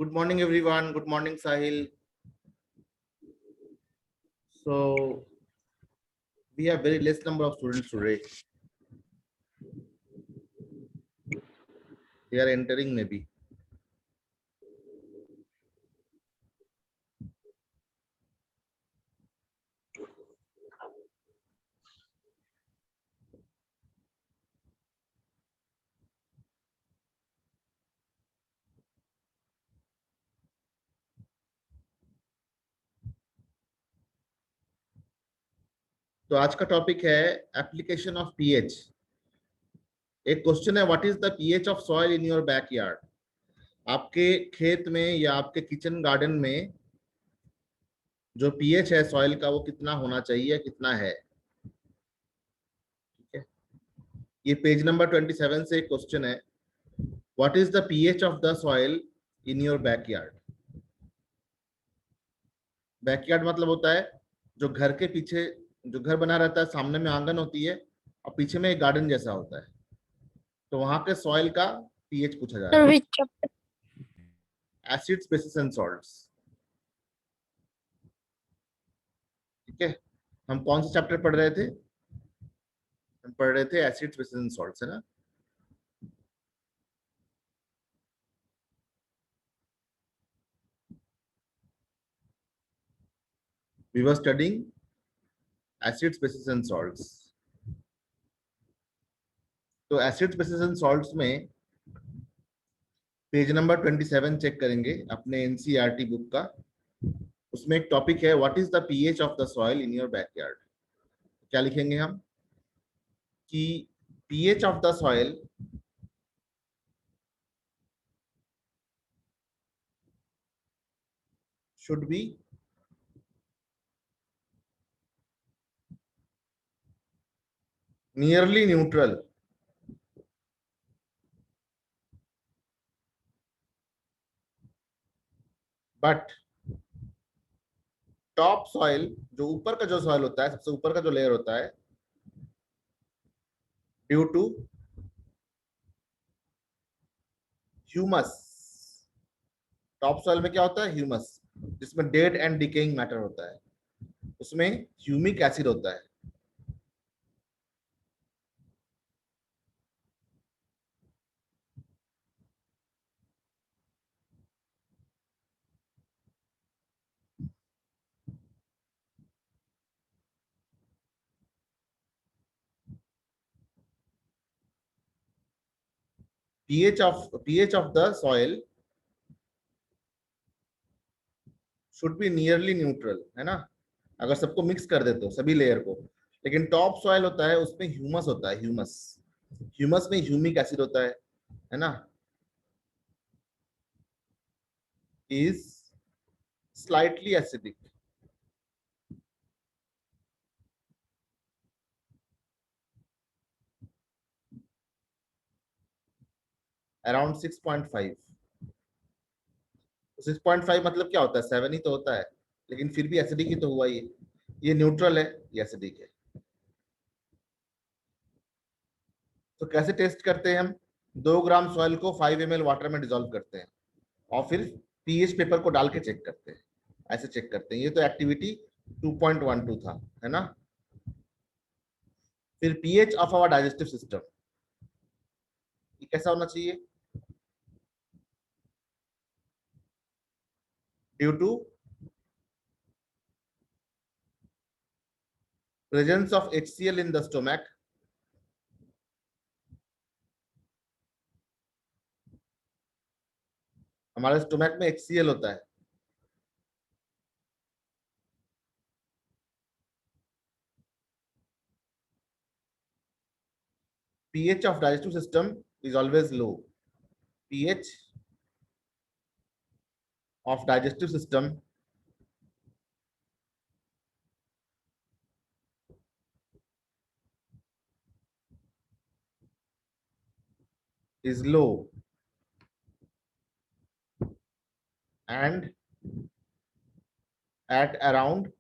Good morning, everyone. Good morning, Sahil. So we have very less number of students today. They are entering maybe. तो आज का topic है application of pH. एक question है, what is the pH of soil in your backyard. आपके खेत में या आपके किचन गार्डन में जो पीएच है सॉइल का वो कितना होना चाहिए, कितना है। ठीक है, ये पेज नंबर 27 से एक क्वेश्चन है, what is the pH of the soil in your backyard. Backyard मतलब होता है जो घर के पीछे जो घर बना रहता है, सामने में आंगन होती है और पीछे में एक गार्डन जैसा होता है, तो वहां के सॉइल का पीएच पूछा जा रहा है। Acids, bases and salts. ठीक है, हम कौन सा चैप्टर पढ़ रहे थे? हम पढ़ रहे थे एसिड्स, बेसिस एंड सॉल्ट्स, है ना। We were studying acids, bases and salts. तो एसिड्स, बेसिस एंड सॉल्ट्स में पेज नंबर 27 चेक करेंगे अपने एनसीईआरटी बुक का। उसमें एक टॉपिक है, what is the pH of the soil in your backyard. क्या लिखेंगे हम कि pH of the soil should be nearly neutral but top soil, जो ऊपर का जो सॉइल होता है, सबसे ऊपर का जो लेयर होता है, due to humus. Top soil में क्या होता है? ह्यूमस, जिसमें डेड एंड डिकेइंग मैटर होता है, उसमें ह्यूमिक एसिड होता है। pH of the soil should be nearly neutral, है ना, अगर सबको मिक्स कर दे तो सभी लेयर को। लेकिन टॉप सॉइल होता है, उसमें ह्यूमस होता है, ह्यूमस। ह्यूमस में ह्यूमिक एसिड होता है ना, इज स्लाइटली एसिडिक। अराउंड 6.5। 6.5 मतलब क्या होता है? 7 ही तो होता है, लेकिन फिर भी एसिडिक ही तो हुआ ये न्यूट्रल है, ये एसिडिक है। तो कैसे टेस्ट करते हैं हम? 2 ग्राम सॉइल को 5 ml वाटर में डिसॉल्व करते हैं और फिर पीएच पेपर को डाल के चेक करते हैं। ऐसे चेक करते हैं। ये तो एक्टिविटी 2.12 था, है ना। फिर pH of our digestive system, ये कैसा होना चाहिए? Due to presence of HCl in the stomach, हमारे स्टोमक में HCl होता है। pH of digestive system is always low. pH of digestive system is low and at around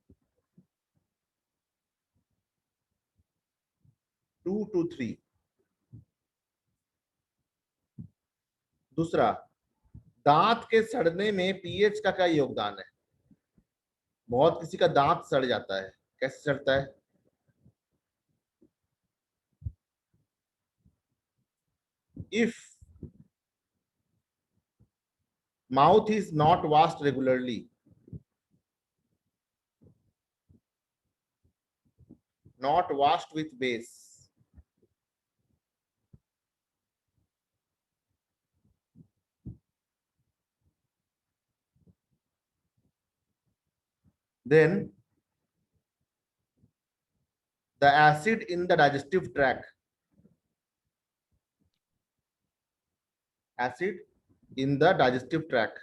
2 to 3। दूसरा, दांत के सड़ने में पीएच का क्या योगदान है? बहुत किसी का दांत सड़ जाता है, कैसे सड़ता है? If mouth is not washed regularly, not washed with base, then the acid in the digestive tract, acid in the digestive tract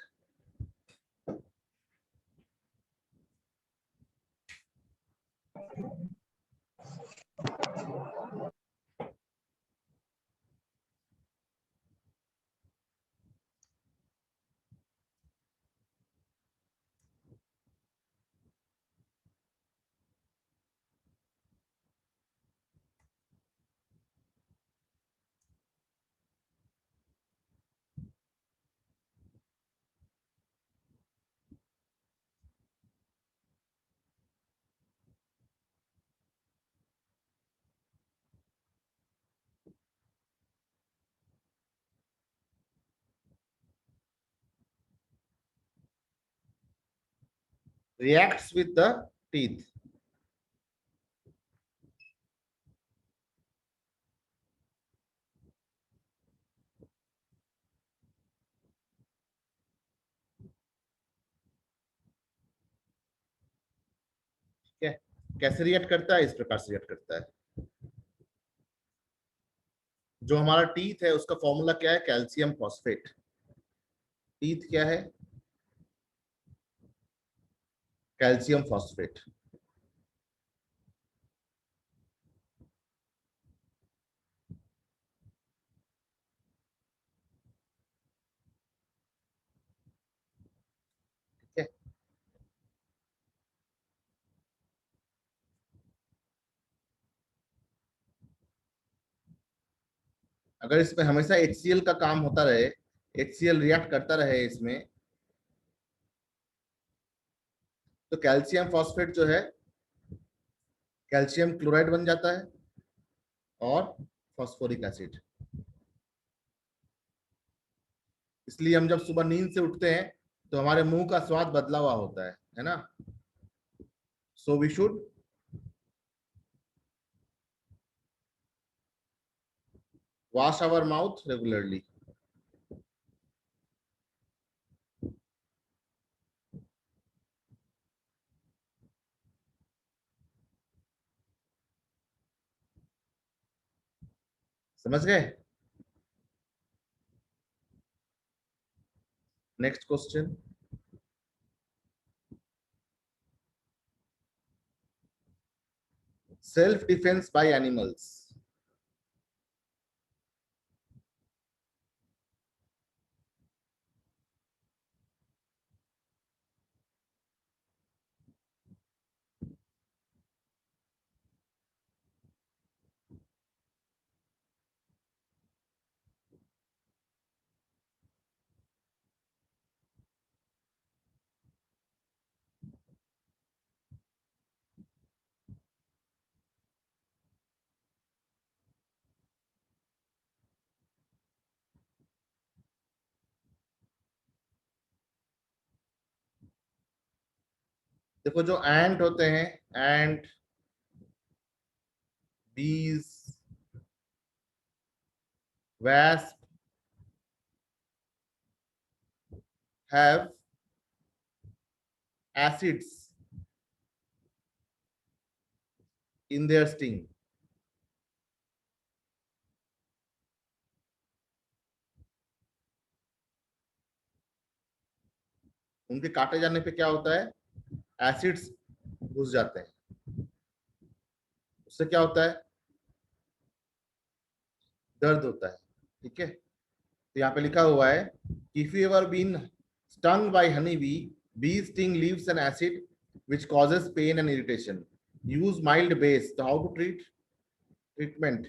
reacts with the teeth. ठीक है, कैसे रिएक्ट करता है? इस प्रकार से रिएक्ट करता है। जो हमारा टीथ है उसका फॉर्मूला क्या है? Calcium phosphate. टीथ क्या है? Calcium phosphate. ठीक है, अगर इसमें हमेशा HCl का काम होता रहे, HCl रिएक्ट करता रहे इसमें, तो कैल्शियम फॉस्फेट जो है कैल्शियम क्लोराइड बन जाता है और फॉस्फोरिक एसिड। इसलिए हम जब सुबह नींद से उठते हैं तो हमारे मुंह का स्वाद बदला हुआ होता है ना? So we should wash our mouth regularly. समझ गए? Next question. Self defence by animals. देखो, जो एंट होते हैं, एंट, बीज, wasp have acids in their sting. उनके काटे जाने पे क्या होता है? एसिड्स घुस जाते हैं। उससे क्या होता है? दर्द होता है। ठीक है, तो यहाँ पे लिखा हुआ है, if you ever been stung by honey bee, bee sting leaves an acid which causes pain and irritation. Use mild base. So how to treatment?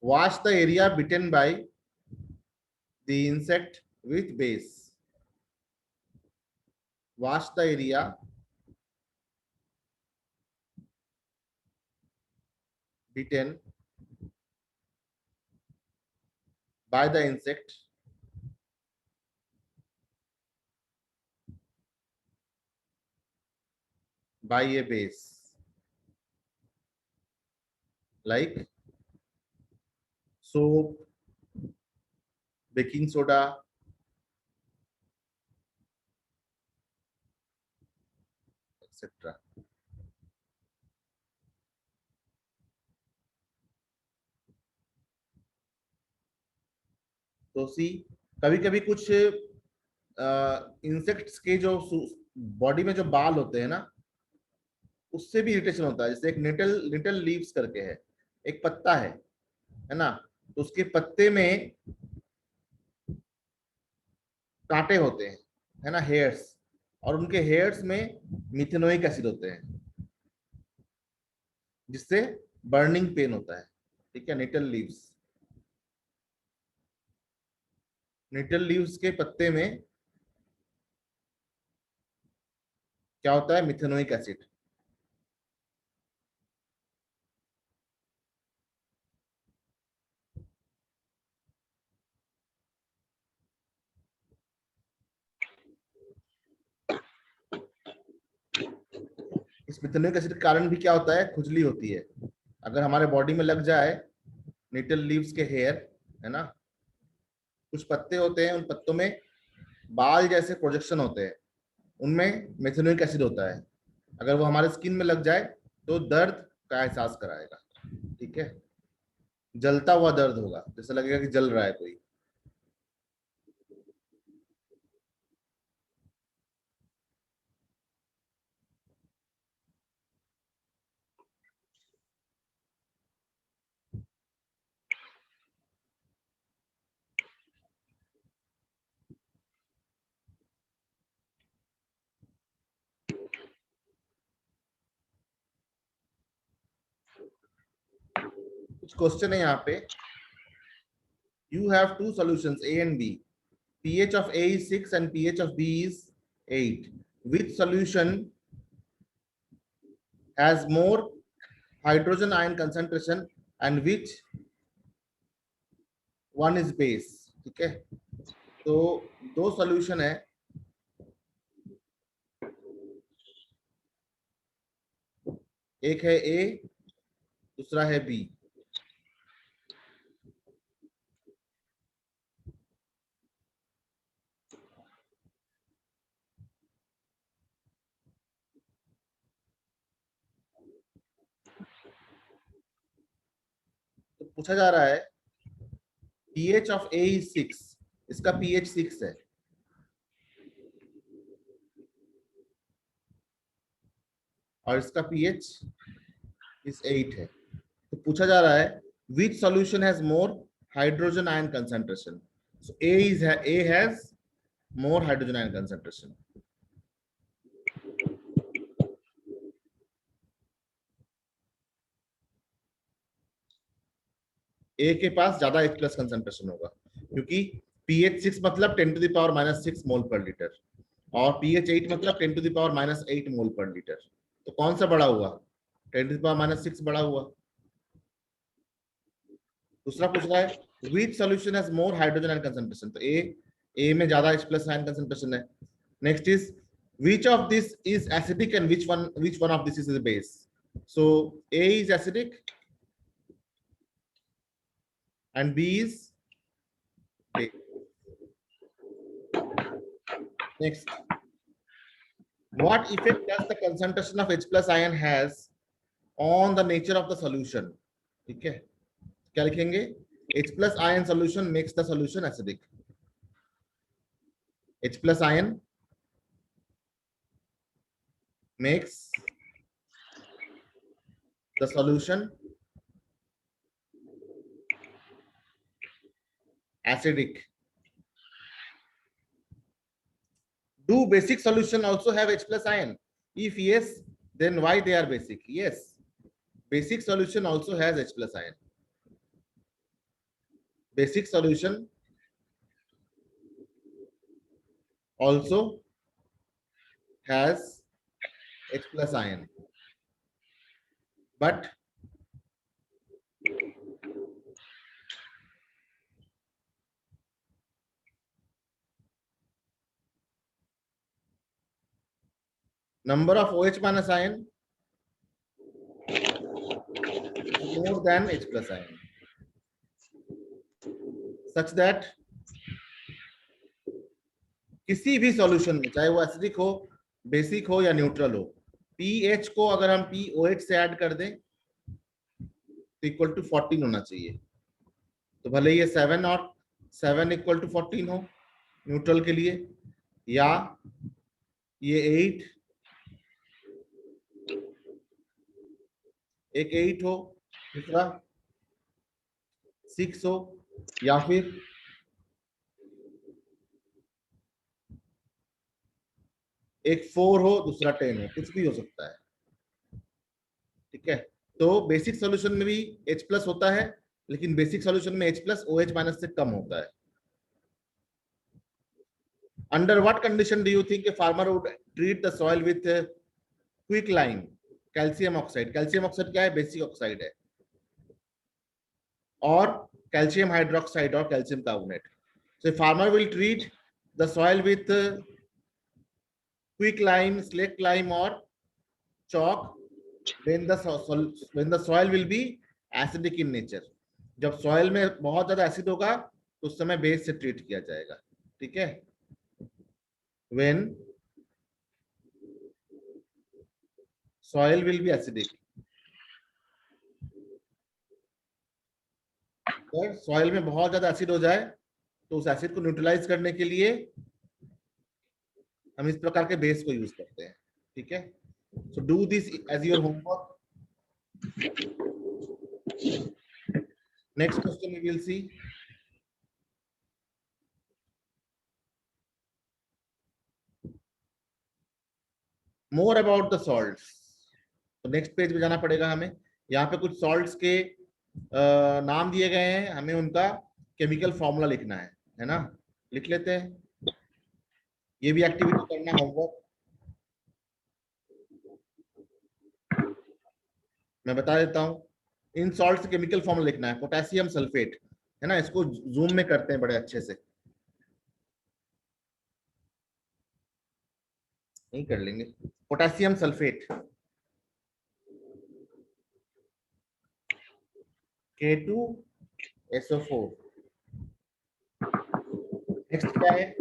wash the area bitten by the insect with base. Wash the area bitten by the insect by a base like soap, baking soda, etc. तो सी कभी कभी कुछ insects के जो body में जो बाल होते हैं ना, उससे भी इरिटेशन होता है। जैसे एक निटल निटल लीव्स करके है, एक पत्ता है ना, तो उसके पत्ते में कांटे होते हैं, है ना, हेयर्स, और उनके हेयर्स में मिथेनोइक एसिड होते हैं, जिससे बर्निंग पेन होता है। ठीक है, निटल लीव्स, निटल लीव्स के पत्ते में क्या होता है, मिथेनोइक एसिड। इस मिथेनोइक एसिड के कारण भी क्या होता है, खुजली होती है। अगर हमारे बॉडी में लग जाए निटल लीव्स के हेयर, है ना, कुछ पत्ते होते हैं, उन पत्तों में बाल जैसे प्रोजेक्शन होते हैं, उनमें मेथेनोइक एसिड होता है। अगर वो हमारे स्किन में लग जाए तो दर्द का एहसास कराएगा। ठीक है, जलता हुआ दर्द होगा, जैसा लगेगा कि जल रहा है कोई। कुछ क्वेश्चन है यहाँ पे। You have two solutions A and B. pH of A is 6 and pH of B is 8. Which solution has more hydrogen ion concentration and which one is base? ठीक है, तो दो सॉल्यूशन है, एक है A, दूसरा है B। तो पूछा जा रहा है pH of A is 6, इसका pH 6 है, और इसका pH is 8 है। तो पूछा जा रहा है which solution has more hydrogen ion concentration? So A has more hydrogen ion concentration. A के पास ज्यादा H प्लस कंसेंट्रेशन होगा, क्योंकि pH 6 मतलब 10 to the power minus 6 मोल पर लीटर, और pH 8 मतलब 10 to the power minus 8 मोल पर लीटर। तो कौन सा बड़ा हुआ, 10 to the power minus 6 बड़ा हुआ। दूसरा पूछ रहा है which solution has more hydrogen ion concentration? तो A में ज्यादा H प्लस आयन कंसेंट्रेशन है। Next is which of this is acidic and which one of this is a base? So A is acidic and B is base. Next, what effect does the concentration of H plus ion has on the nature of the solution? ठीक है, क्या लिखेंगे, H plus ion solution makes the solution acidic. H plus ion makes the solution acidic. Do basic solution also have H plus ion? If yes, then why they are basic? Yes, basic solution also has H plus ion. basic solution also has H plus ion, but number of OH minus ion is more than H plus ion, such that किसी भी solution में, चाहे वो acidic हो, basic हो या neutral हो, pH को अगर हम POH से ऐड कर दें तो इक्वल टू 14 होना चाहिए। तो भले ये 7 और 7 इक्वल टू 14 हो न्यूट्रल के लिए, या ये 8 एक 8 हो, दूसरा 6 हो, या फिर एक 4 हो, दूसरा 10 हो, कुछ भी हो सकता है। ठीक है, तो बेसिक सॉल्यूशन में भी H प्लस होता है, लेकिन बेसिक सॉल्यूशन में H प्लस OH माइनस से कम होता है। Under what condition do you think a farmer would treat the soil with quick lime calcium oxide? Calcium oxide क्या है? बेसिक ऑक्साइड है, और कैल्शियम हाइड्रोक्साइड और calcium carbonate. So farmer will treat the soil with quick lime, slaked lime और chalk when the soil will be acidic in nature. जब soil में बहुत ज्यादा एसिड होगा तो उस समय बेस से ट्रीट किया जाएगा। ठीक है, when soil will be acidic, अगर सॉइल में बहुत ज्यादा एसिड हो जाए तो उस एसिड को न्यूट्रलाइज करने के लिए हम इस प्रकार के बेस को यूज करते हैं। ठीक है, so do this as your homework. Next question we will see. More about the salts. तो नेक्स्ट पेज पे जाना पड़ेगा हमें। यहाँ पे कुछ सॉल्ट्स के नाम दिए गए हैं, हमें उनका केमिकल फॉर्मूला लिखना है ना? लिख लेते हैं, ये भी एक्टिविटी करना होमवर्क। मैं बता देता हूँ, इन सॉल्ट्स केमिकल फॉर्मूला लिखना है। पोटेशियम सल्फेट है ना, इसको जूम में करते हैं बड़े अच्छे से, नहीं कर लेंगे। Potassium sulphate K2SO4। नेक्स्ट क्या है?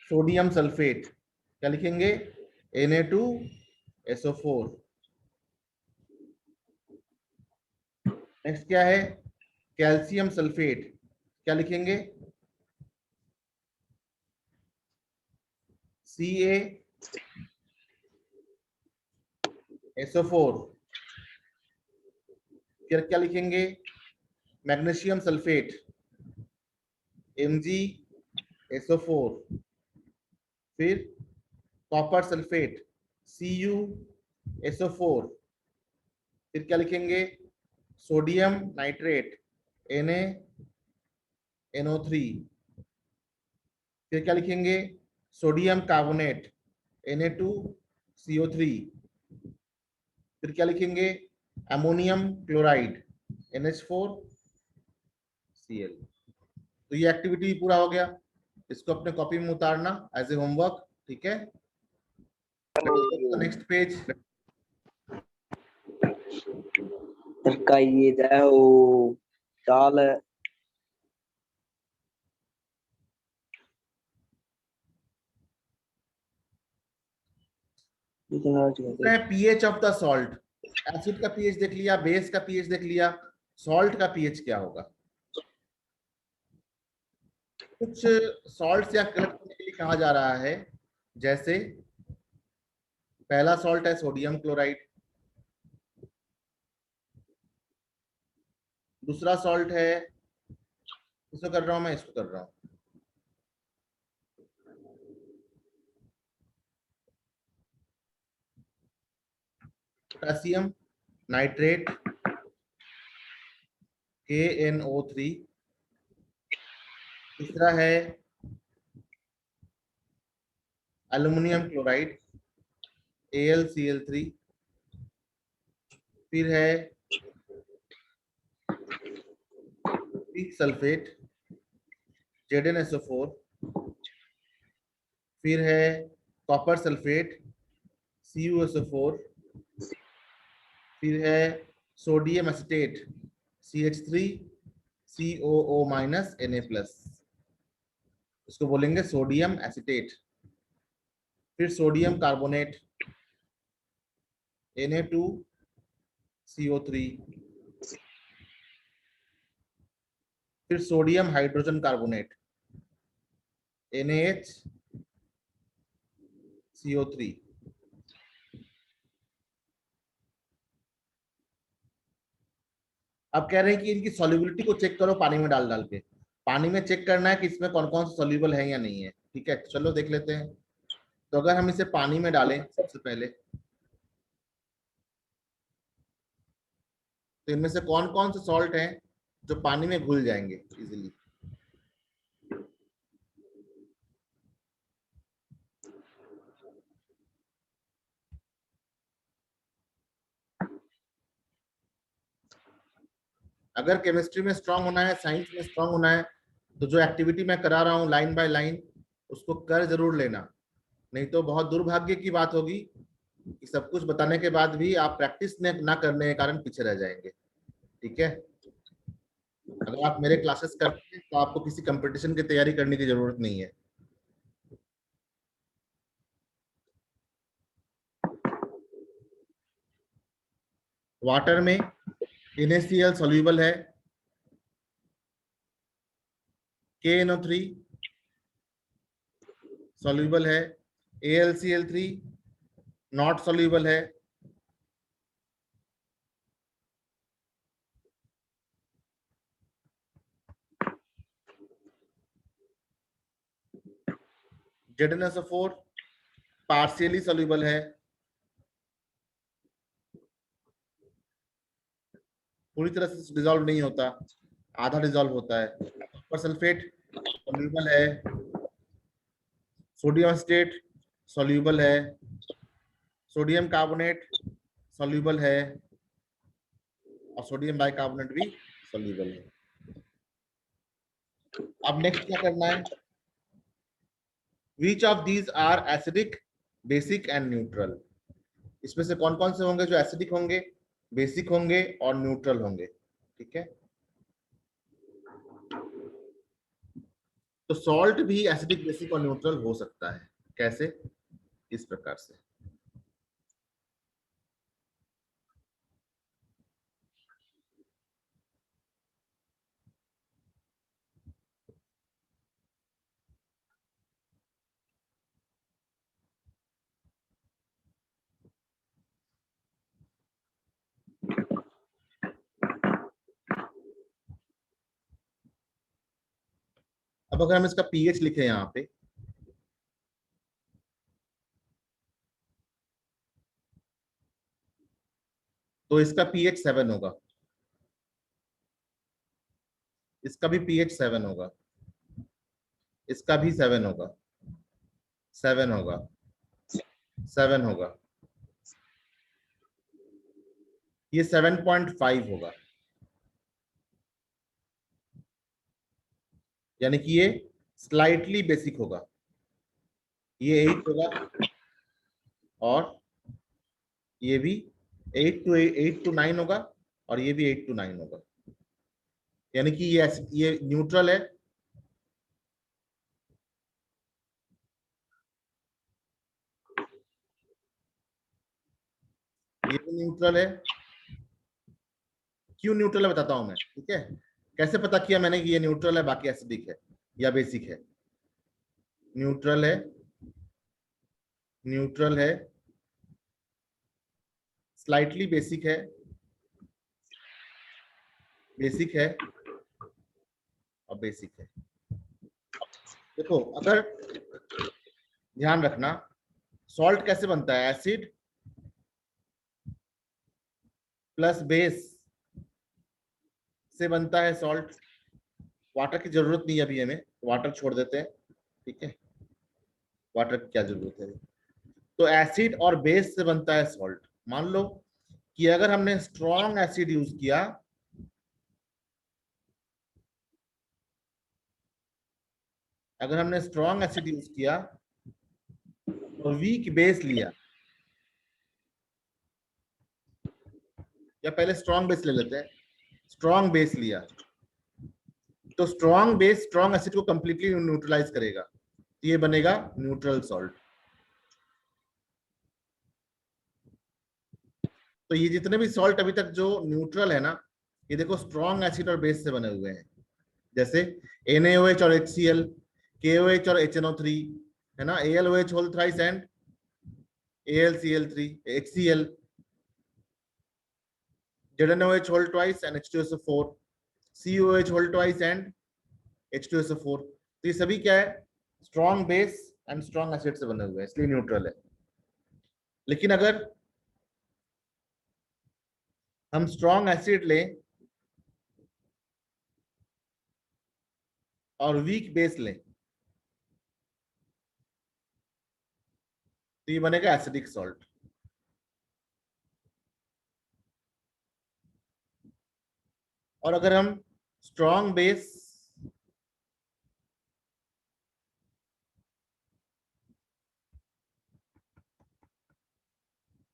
सोडियम सल्फेट, क्या लिखेंगे? Na2SO4। नेक्स्ट क्या है? कैल्शियम सल्फेट, क्या लिखेंगे? CaSO4। फिर क्या लिखेंगे? Magnesium sulphate, MgSO4। फिर कॉपर सल्फेट, CuSO4। फिर क्या लिखेंगे? Sodium nitrate, NaNO3। फिर क्या लिखेंगे? Sodium carbonate, Na2CO3। फिर क्या लिखेंगे? Ammonium chloride, NH4Cl। तो ये एक्टिविटी पूरा हो गया, इसको अपने कॉपी में उतारना एज ए होमवर्क। ठीक है, नेक्स्ट पेज। ये चाल pH of the salt, acid का पीएच देख लिया, बेस का पीएच देख लिया, सॉल्ट का पीएच क्या होगा? कुछ सॉल्ट या कलेक्ट करने के लिए कहा जा रहा है, जैसे पहला सॉल्ट है सोडियम क्लोराइड, दूसरा सॉल्ट है, इसको कर रहा हूं मैं, इसको कर रहा हूं, पोटेशियम नाइट्रेट KNO3। तीसरा है एल्युमिनियम क्लोराइड AlCl3। फिर है वीक सल्फेट ZnSO4। फिर है कॉपर सल्फेट CuSO4। फिर है sodium acetate CH3 COO Na+, इसको बोलेंगे सोडियम एसिटेट। फिर सोडियम कार्बोनेट Na2CO3। फिर सोडियम हाइड्रोजन कार्बोनेट NaHCO3। अब कह रहे हैं कि इनकी सॉल्युबिलिटी को चेक करो पानी में डाल डाल के। पानी में चेक करना है कि इसमें कौन कौन से सॉल्युबल है या नहीं है। ठीक है, चलो देख लेते हैं। तो अगर हम इसे पानी में डालें सबसे पहले, तो इनमें से कौन कौन से सॉल्ट हैं जो पानी में घुल जाएंगे इजीली। अगर केमिस्ट्री में स्ट्रांग होना है, साइंस में स्ट्रांग होना है, तो जो एक्टिविटी मैं करा रहा हूँ लाइन बाय लाइन, उसको कर जरूर लेना। नहीं तो बहुत दुर्भाग्य की बात होगी कि सब कुछ बताने के बाद भी आप प्रैक्टिस ना करने के कारण पीछे रह जाएंगे। ठीक है, अगर आप मेरे क्लासेस करते हैं तो आपको किसी कंपटीशन की तैयारी करने की जरूरत नहीं है। वाटर में NaCl सॉल्यूबल है, KNO3 सॉल्यूबल है, AlCl3 नॉट सॉल्यूबल है, ZnSO4 पार्शियली सॉल्यूबल है, पूरी तरह से डिजॉल्व नहीं होता, आधा डिजॉल्व होता है। कॉपर सल्फेट सॉल्यूबल है, सोडियम एसिटेट सॉल्यूबल है, सोडियम कार्बोनेट सॉल्यूबल है, और सोडियम बाइकार्बोनेट भी सॉल्यूबल है। अब नेक्स्ट क्या करना है, which of these are acidic, basic and neutral. इसमें से कौन कौन से होंगे जो एसिडिक होंगे, बेसिक होंगे और न्यूट्रल होंगे। ठीक है, तो सॉल्ट भी एसिडिक, बेसिक और न्यूट्रल हो सकता है। कैसे? इस प्रकार से। अब अगर हम इसका पीएच लिखें यहाँ पे, तो इसका पीएच 7 होगा, इसका भी पीएच 7 होगा, इसका भी 7 होगा, 7 होगा, 7 होगा, ये 7.5 होगा, यानी कि ये स्लाइटली बेसिक होगा। ये 8 होगा, और ये भी 8 to 9 होगा, और ये भी 8 to 9 होगा। यानी कि ये न्यूट्रल है, ये भी न्यूट्रल है। क्यों न्यूट्रल है बताता हूं मैं। ठीक है, कैसे पता किया मैंने कि ये न्यूट्रल है, बाकी एसिडिक है या बेसिक है। न्यूट्रल है, न्यूट्रल है, स्लाइटली बेसिक है, बेसिक है, और बेसिक है। देखो, अगर ध्यान रखना, सॉल्ट कैसे बनता है, एसिड प्लस बेस से बनता है सॉल्ट। वाटर की जरूरत नहीं है अभी हमें, वाटर छोड़ देते हैं, ठीक है, वाटर की क्या जरूरत है। तो एसिड और बेस से बनता है सॉल्ट। मान लो कि अगर हमने स्ट्रॉन्ग एसिड यूज किया, अगर हमने स्ट्रॉन्ग एसिड यूज किया और वीक बेस लिया, या पहले स्ट्रॉन्ग बेस ले लेते हैं, स्ट्रॉन्ग बेस लिया, तो स्ट्रॉन्ग बेस स्ट्रॉन्ग एसिड को कंप्लीटली न्यूट्रलाइज करेगा, तो ये बनेगा न्यूट्रल सॉल्ट। तो ये जितने भी सॉल्ट अभी तक जो न्यूट्रल है ना, ये देखो स्ट्रॉन्ग एसिड और बेस से बने हुए हैं, जैसे NaOH और HCl, KOH और HNO3, है ना, AlOH whole thrice and AlCl3, HCl, ZnOH whole twice and H2SO4, COH whole twice and H2SO4। तो ये सभी क्या है, strong base and strong acid से बने हुए हैं, इसलिए न्यूट्रल है। लेकिन अगर हम स्ट्रॉन्ग एसिड लें और वीक बेस लें, तो ये बनेगा एसिडिक सॉल्ट। और अगर हम स्ट्रॉन्ग बेस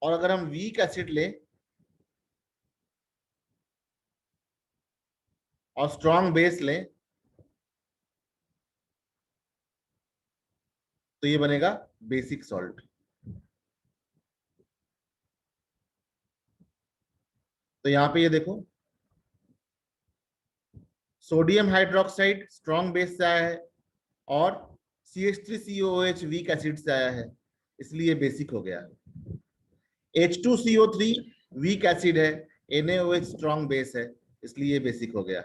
और अगर हम वीक एसिड लें और स्ट्रॉन्ग बेस लें, तो ये बनेगा बेसिक सॉल्ट। तो यहां पे ये देखो, सोडियम हाइड्रोक्साइड स्ट्रॉन्ग बेस से आया है और CH3COOH वीक एसिड से आया है, इसलिए बेसिक हो गया। H2CO3 वीक एसिड है, NaOH स्ट्रॉन्ग बेस है, इसलिए बेसिक हो गया।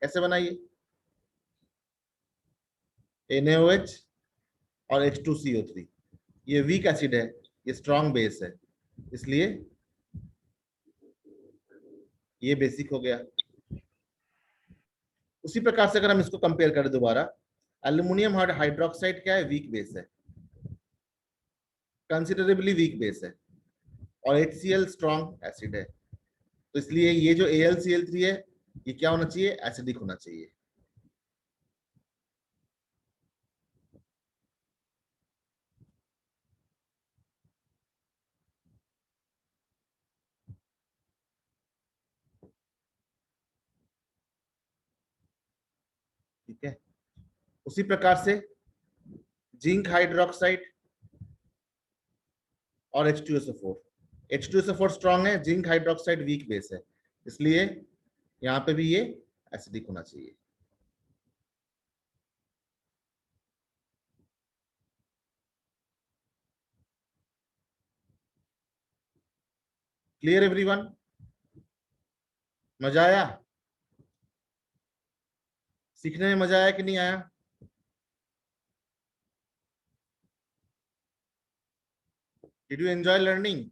कैसे बनाइए, NaOH और H2CO3, ये वीक एसिड है, ये स्ट्रॉन्ग बेस है, इसलिए ये बेसिक हो गया। उसी प्रकार से अगर हम इसको कंपेयर करें दोबारा, एल्यूमिनियम हाइड्रोक्साइड क्या है, वीक बेस है, कंसिडरेबली वीक बेस है, और HCl स्ट्रॉन्ग एसिड है, तो इसलिए ये जो AlCl3 है, ये क्या होना चाहिए, एसिडिक होना चाहिए। ठीक है, उसी प्रकार से जिंक हाइड्रोक्साइड और H2SO4, H2SO4 स्ट्रॉन्ग है, जिंक हाइड्रोक्साइड वीक बेस है, इसलिए यहाँ पे भी ये एसिडिक होना चाहिए। क्लियर एवरीवन, मजा आया, सीखने में मजा आया कि नहीं आया? Did you enjoy learning?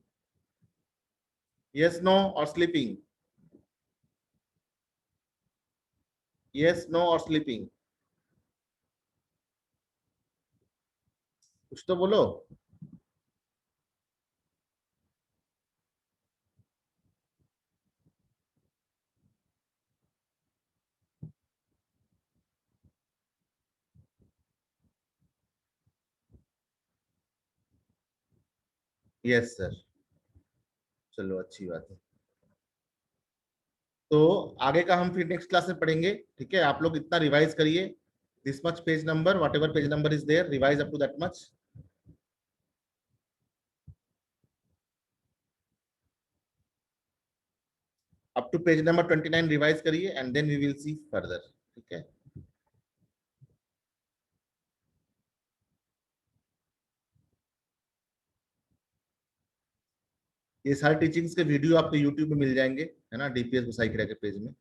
Yes, no और स्लीपिंग? यस, नो और स्लीपिंग? कुछ तो बोलो। यस सर, चलो अच्छी बात है। तो आगे का हम फिर नेक्स्ट क्लास में पढ़ेंगे, ठीक है, आप लोग इतना रिवाइज करिए, this much page number, whatever page number is there, revise up to that much, up to page number 29 revise करिए, and then we will see further, ठीक है। ये सारे टीचिंग्स के वीडियो आपको यूट्यूब में मिल जाएंगे, है ना, DPS गोसाई के पेज में।